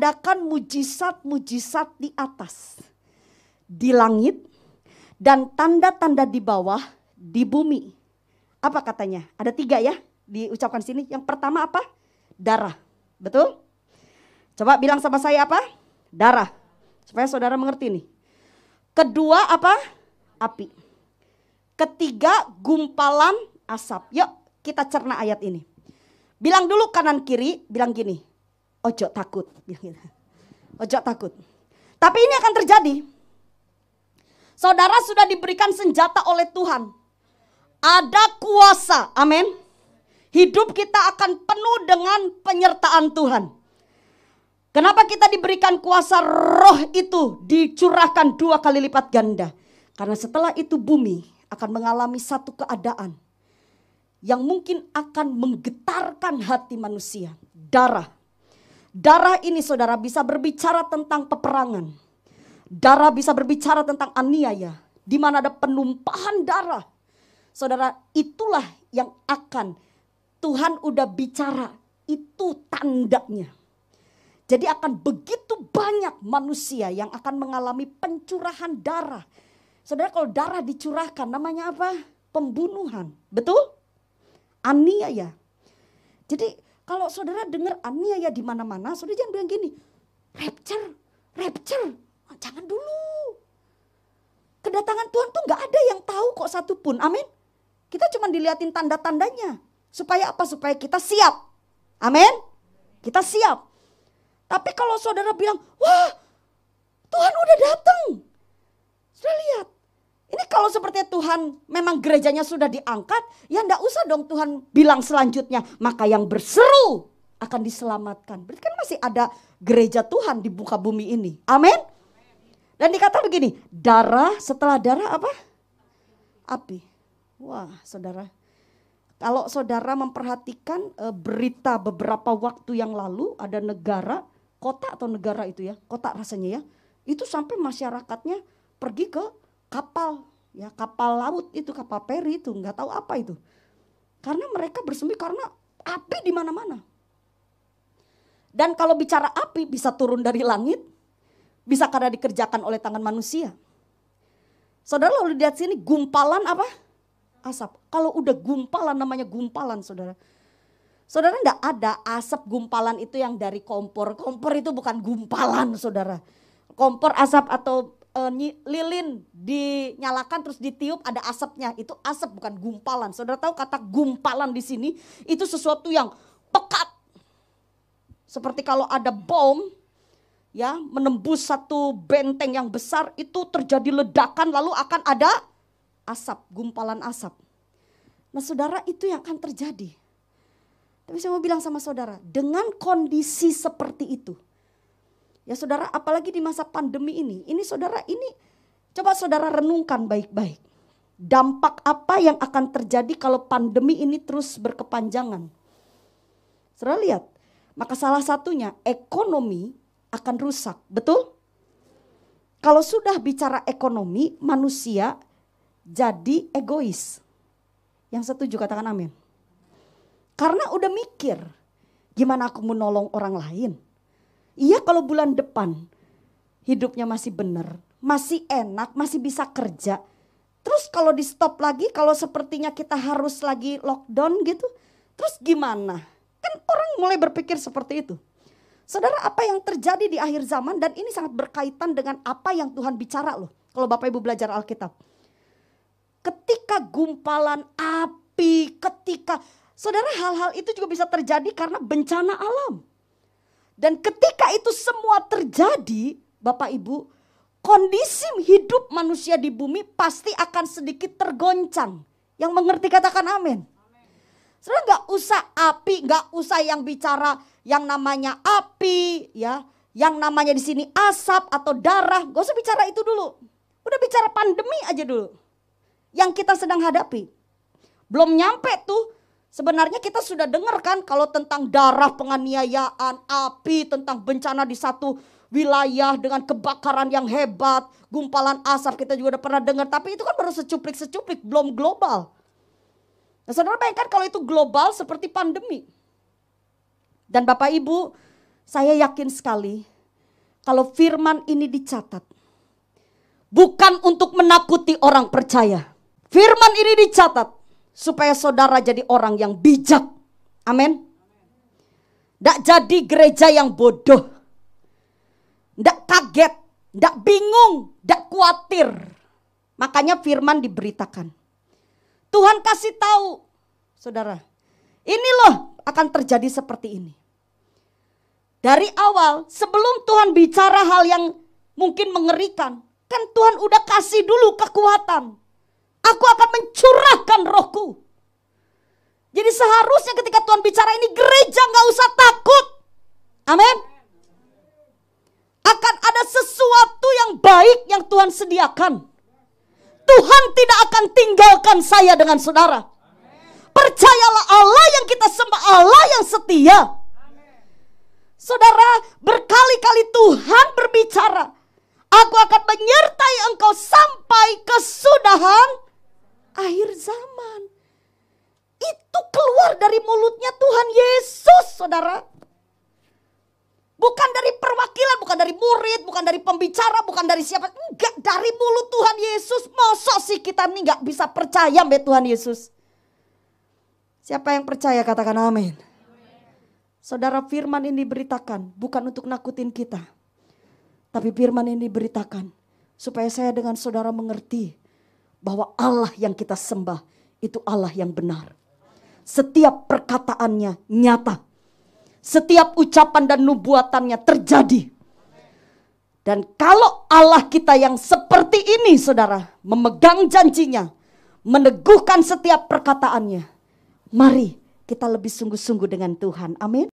mengadakan mujizat-mujizat di atas, di langit, dan tanda-tanda di bawah, di bumi. Apa katanya? Ada 3 ya diucapkan sini. Yang pertama apa? Darah. Betul? Coba bilang sama saya apa? Darah. Supaya saudara mengerti nih. Kedua apa? Api. Ketiga gumpalan asap. Yuk kita cerna ayat ini. Bilang dulu kanan kiri, bilang gini. Ojo takut. Bilang gitu. Ojo takut. Tapi ini akan terjadi. Saudara sudah diberikan senjata oleh Tuhan. Ada kuasa, amin. Hidup kita akan penuh dengan penyertaan Tuhan. Kenapa kita diberikan kuasa? Roh itu dicurahkan 2 kali lipat ganda. Karena setelah itu bumi akan mengalami satu keadaan yang mungkin akan menggetarkan hati manusia. Darah. Darah ini saudara bisa berbicara tentang peperangan. Darah bisa berbicara tentang aniaya. Di mana ada penumpahan darah. Saudara, itulah yang akan Tuhan udah bicara. Itu tandanya. Jadi akan begitu banyak manusia yang akan mengalami pencurahan darah. Saudara, kalau darah dicurahkan namanya apa? Pembunuhan. Betul? Aniaya. Jadi kalau saudara dengar aniaya di mana-mana, saudara jangan bilang gini. Rapture. Jangan dulu. Kedatangan Tuhan tuh gak ada yang tahu kok satupun. Amin. Kita cuma dilihatin tanda-tandanya. Supaya apa? Supaya kita siap. Amin. Kita siap. Tapi kalau saudara bilang, wah Tuhan udah datang. Sudah lihat. Ini kalau seperti Tuhan memang gerejanya sudah diangkat. Ya enggak usah dong Tuhan bilang selanjutnya. Maka yang berseru akan diselamatkan. Berarti kan masih ada gereja Tuhan di muka bumi ini. Amin. Dan dikatakan begini. Darah, setelah darah apa? Api. Wah saudara, kalau saudara memperhatikan berita beberapa waktu yang lalu, ada negara, kota atau negara itu ya, kota rasanya ya, itu sampai masyarakatnya pergi ke kapal, ya kapal laut itu, kapal peri itu, nggak tahu apa itu. Karena mereka bersembunyi karena api di mana-mana. Dan kalau bicara api bisa turun dari langit, bisa karena dikerjakan oleh tangan manusia. Saudara lalu lihat sini gumpalan apa? Asap. Kalau udah gumpalan namanya gumpalan saudara. Saudara enggak ada asap gumpalan itu yang dari kompor. Kompor itu bukan gumpalan saudara. Kompor asap atau lilin dinyalakan terus ditiup ada asapnya. Itu asap bukan gumpalan. Saudara tahu kata gumpalan di sini itu sesuatu yang pekat. Seperti kalau ada bom ya menembus satu benteng yang besar itu terjadi ledakan lalu akan ada asap, gumpalan asap. Nah saudara itu yang akan terjadi. Tapi saya mau bilang sama saudara, dengan kondisi seperti itu. Ya saudara apalagi di masa pandemi ini saudara ini coba saudara renungkan baik-baik. Dampak apa yang akan terjadi kalau pandemi ini terus berkepanjangan. Saudara lihat, maka salah satunya ekonomi akan rusak, betul? Kalau sudah bicara ekonomi, manusia jadi egois. Yang setuju katakan amin. Karena udah mikir, gimana aku menolong orang lain? Iya kalau bulan depan hidupnya masih benar, masih enak, masih bisa kerja. Terus kalau di stop lagi, kalau sepertinya kita harus lagi lockdown gitu, terus gimana? Kan orang mulai berpikir seperti itu. Saudara apa yang terjadi di akhir zaman dan ini sangat berkaitan dengan apa yang Tuhan bicara loh. Kalau Bapak Ibu belajar Alkitab. Ketika gumpalan api, saudara hal-hal itu juga bisa terjadi karena bencana alam. Dan ketika itu semua terjadi, Bapak Ibu, kondisi hidup manusia di bumi pasti akan sedikit tergoncang. Yang mengerti katakan amin. Saudara gak usah api, gak usah yang bicara yang namanya api, ya, yang namanya di sini asap atau darah, gak usah bicara itu dulu. Udah bicara pandemi aja dulu. Yang kita sedang hadapi. Belum nyampe tuh. Sebenarnya kita sudah dengar kan kalau tentang darah penganiayaan, api, tentang bencana di satu wilayah dengan kebakaran yang hebat, gumpalan asap kita juga udah pernah dengar. Tapi itu kan baru secuplik-secuplik, belum global. Nah saudara bayangkan kalau itu global seperti pandemi. Dan Bapak Ibu, saya yakin sekali kalau firman ini dicatat, bukan untuk menakuti orang percaya. Firman ini dicatat supaya saudara jadi orang yang bijak. Amin. Nggak jadi gereja yang bodoh. Nggak kaget, nggak bingung, nggak khawatir. Makanya firman diberitakan. Tuhan kasih tahu, saudara, ini loh akan terjadi seperti ini. Dari awal, sebelum Tuhan bicara hal yang mungkin mengerikan, kan Tuhan udah kasih dulu kekuatan. Aku akan mencurahkan rohku. Jadi seharusnya ketika Tuhan bicara ini, gereja gak usah takut. Amin. Akan ada sesuatu yang baik yang Tuhan sediakan. Tuhan tidak akan tinggalkan saya dengan saudara. Percayalah, Allah yang kita sembah, Allah yang setia. Saudara, berkali-kali Tuhan berbicara, aku akan menyertai engkau sampai kesudahan akhir zaman. Itu keluar dari mulutnya Tuhan Yesus, saudara. Bukan dari perwakilan, bukan dari murid, bukan dari pembicara, bukan dari siapa. Enggak, dari mulut Tuhan Yesus. Masa sih kita nih gak bisa percaya sama Tuhan Yesus? Siapa yang percaya katakan amin. Saudara, firman ini diberitakan bukan untuk nakutin kita. Tapi firman ini diberitakan supaya saya dengan saudara mengerti bahwa Allah yang kita sembah itu Allah yang benar. Setiap perkataannya nyata. Setiap ucapan dan nubuatannya terjadi. Dan kalau Allah kita yang seperti ini saudara, memegang janjinya, meneguhkan setiap perkataannya, mari kita lebih sungguh-sungguh dengan Tuhan. Amin.